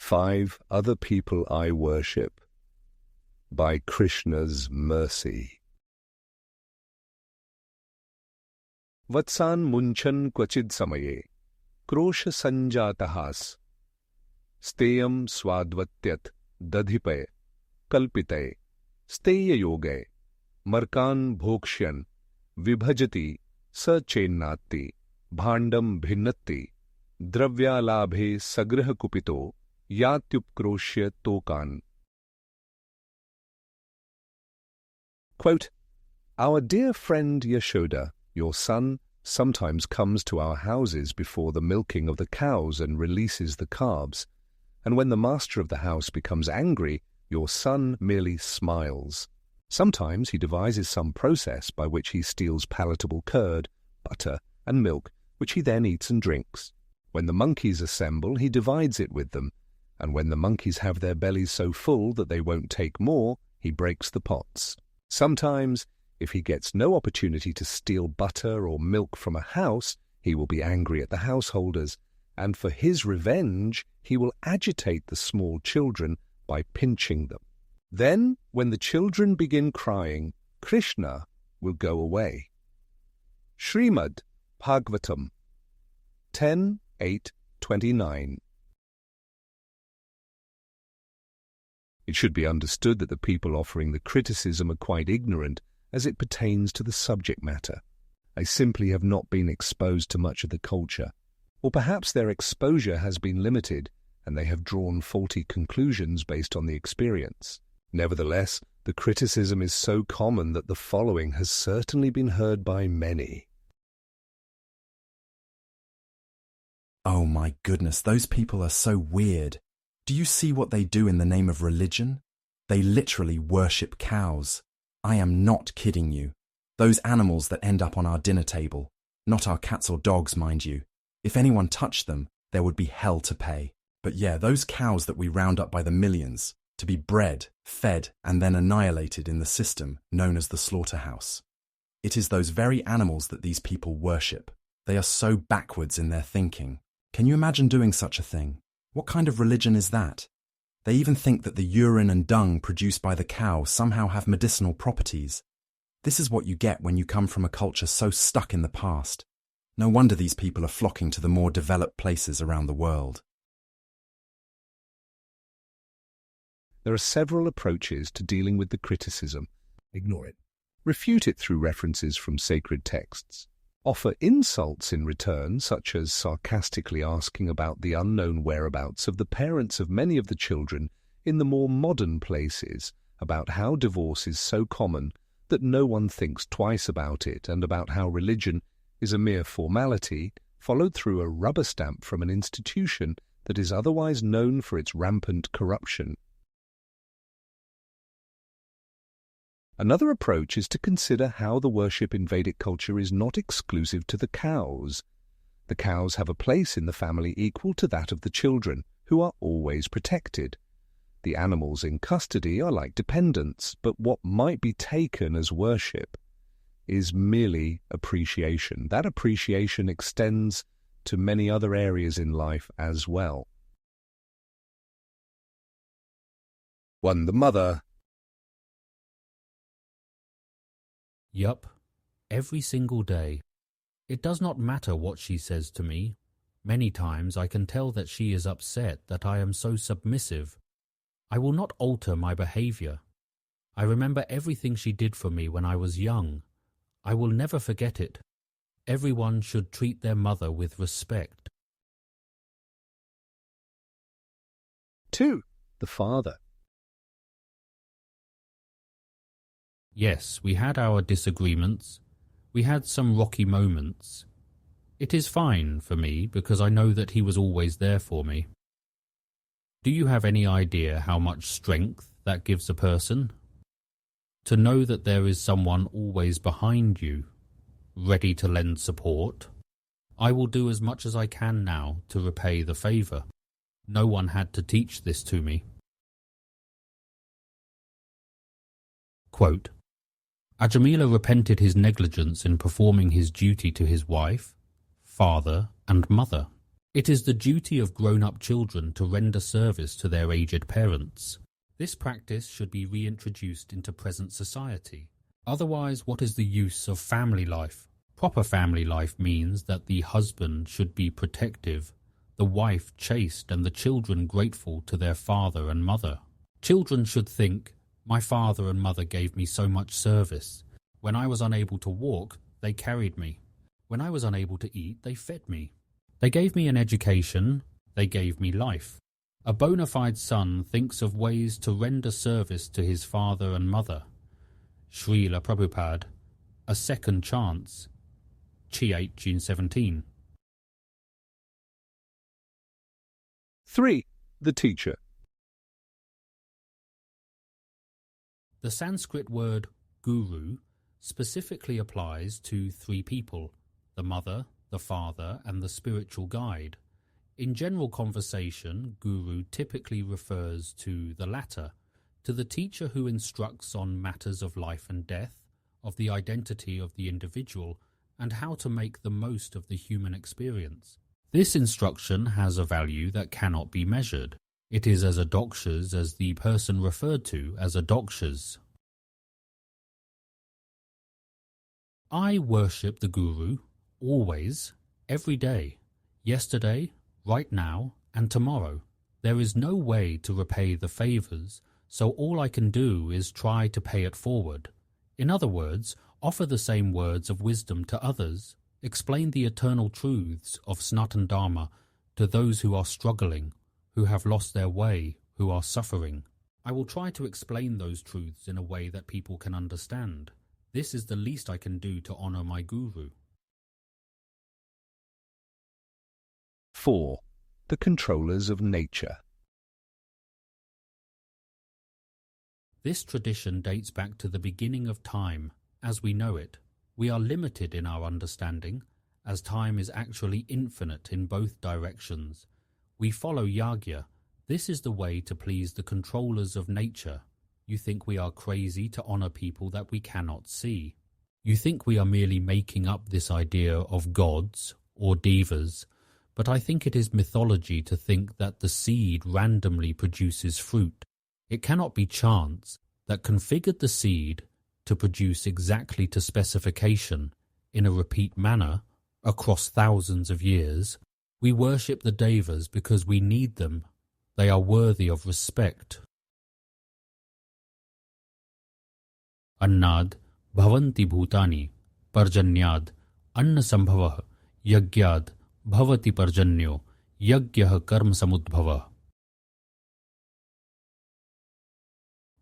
5 Other People I Worship by Krishna's Mercy. Vatsan munchan kvachid samaye, krosha sanjatahas, steyam swadvatyat dadhipaye, kalpitaye, steya yogaye, markan bhokshyan, vibhajati, sachennati, bhandam bhinnati, dravyalabhe sagraha kupito, yatyupkroshya tokan. Quote, Our dear friend Yashoda, your son, sometimes comes to our houses before the milking of the cows and releases the calves, and when the master of the house becomes angry, your son merely smiles. Sometimes he devises some process by which he steals palatable curd, butter, and milk, which he then eats and drinks. When the monkeys assemble, he divides it with them, and when the monkeys have their bellies so full that they won't take more, he breaks the pots. Sometimes, if he gets no opportunity to steal butter or milk from a house, he will be angry at the householders, and for his revenge he will agitate the small children by pinching them. Then, when the children begin crying, Krishna will go away. Shrimad Bhagavatam 10:8-29. It should be understood that the people offering the criticism are quite ignorant as it pertains to the subject matter. They simply have not been exposed to much of the culture, or perhaps their exposure has been limited and they have drawn faulty conclusions based on the experience. Nevertheless, the criticism is so common that the following has certainly been heard by many. Oh my goodness, those people are so weird. Do you see what they do in the name of religion? They literally worship cows. I am not kidding you. Those animals that end up on our dinner table. Not our cats or dogs, mind you. If anyone touched them, there would be hell to pay. But yeah, those cows that we round up by the millions, to be bred, fed, and then annihilated in the system known as the slaughterhouse. It is those very animals that these people worship. They are so backwards in their thinking. Can you imagine doing such a thing? What kind of religion is that? They even think that the urine and dung produced by the cow somehow have medicinal properties. This is what you get when you come from a culture so stuck in the past. No wonder these people are flocking to the more developed places around the world. There are several approaches to dealing with the criticism. Ignore it. Refute it through references from sacred texts. Offer insults in return, such as sarcastically asking about the unknown whereabouts of the parents of many of the children in the more modern places, about how divorce is so common that no one thinks twice about it, and about how religion is a mere formality followed through a rubber stamp from an institution that is otherwise known for its rampant corruption. Another approach is to consider how the worship in Vedic culture is not exclusive to the cows. The cows have a place in the family equal to that of the children, who are always protected. The animals in custody are like dependents, but what might be taken as worship is merely appreciation. That appreciation extends to many other areas in life as well. 1. The mother. Yup, every single day. It does not matter what she says to me. Many times I can tell that she is upset that I am so submissive. I will not alter my behavior. I remember everything she did for me when I was young. I will never forget it. Everyone should treat their mother with respect. 2. The father. Yes, we had our disagreements. We had some rocky moments. It is fine for me because I know that he was always there for me. Do you have any idea how much strength that gives a person? To know that there is someone always behind you, ready to lend support. I will do as much as I can now to repay the favor. No one had to teach this to me. Quote, Ajamila repented his negligence in performing his duty to his wife, father, and mother. It is the duty of grown-up children to render service to their aged parents. This practice should be reintroduced into present society. Otherwise, what is the use of family life? Proper family life means that the husband should be protective, the wife chaste, and the children grateful to their father and mother. Children should think, my father and mother gave me so much service. When I was unable to walk, they carried me. When I was unable to eat, they fed me. They gave me an education, they gave me life. A bona fide son thinks of ways to render service to his father and mother. Srila Prabhupada, A Second Chance, Chi 8, June 17. 3. The teacher. The Sanskrit word guru specifically applies to three people, the mother, the father, and the spiritual guide. In general conversation, guru typically refers to the latter, to the teacher who instructs on matters of life and death, of the identity of the individual, and how to make the most of the human experience. This instruction has a value that cannot be measured. It is as adokshas as the person referred to as adokshas. I worship the Guru, always, every day, yesterday, right now, and tomorrow. There is no way to repay the favors, so all I can do is try to pay it forward. In other words, offer the same words of wisdom to others, explain the eternal truths of Sanatana Dharma to those who are struggling, who have lost their way, who are suffering. I will try to explain those truths in a way that people can understand. This is the least I can do to honor my Guru. 4. The controllers of nature. This tradition dates back to the beginning of time, as we know it. We are limited in our understanding, as time is actually infinite in both directions. We follow yagya. This is the way to please the controllers of nature. You think we are crazy to honor people that we cannot see. You think we are merely making up this idea of gods or devas, but I think it is mythology to think that the seed randomly produces fruit. It cannot be chance that configured the seed to produce exactly to specification in a repeat manner across thousands of years. We worship the devas because we need them. They are worthy of respect. Annad bhavanti bhutani parjanyad anna sambhavah yagyad bhavati parjanyo yagyah karma samudbhava.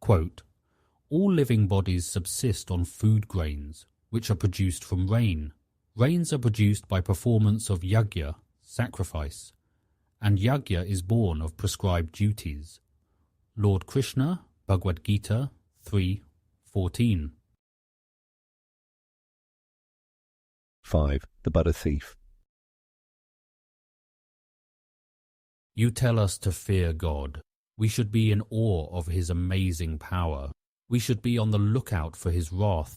Quote, all living bodies subsist on food grains, which are produced from rain. Rains are produced by performance of yagya, sacrifice, and yagya is born of prescribed duties. Lord Krishna, Bhagavad-gita 3:14. 5. The butter thief. You tell us to fear God. We should be in awe of His amazing power. We should be on the lookout for His wrath.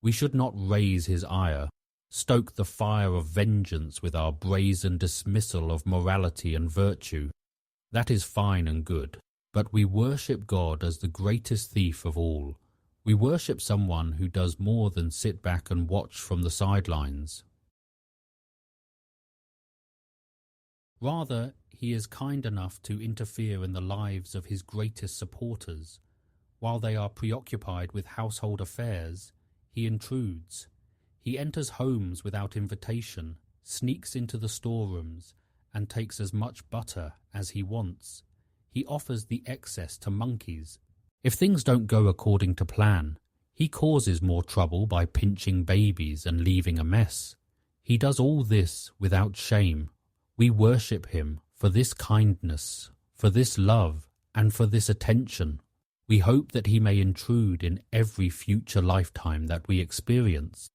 We should not raise His ire, stoke the fire of vengeance with our brazen dismissal of morality and virtue. That is fine and good, but we worship God as the greatest thief of all. We worship someone who does more than sit back and watch from the sidelines. Rather, He is kind enough to interfere in the lives of His greatest supporters. While they are preoccupied with household affairs, He intrudes. He enters homes without invitation, sneaks into the storerooms, and takes as much butter as He wants. He offers the excess to monkeys. If things don't go according to plan, He causes more trouble by pinching babies and leaving a mess. He does all this without shame. We worship Him for this kindness, for this love, and for this attention. We hope that He may intrude in every future lifetime that we experience.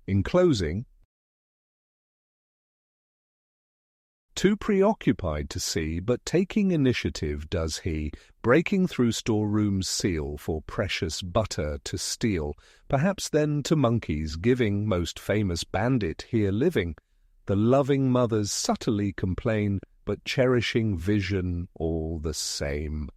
In closing, Too preoccupied to see, but taking initiative does he, breaking through storeroom's seal for precious butter to steal, perhaps then to monkeys giving, most famous bandit here living. The loving mothers subtly complain, but cherishing vision all the same.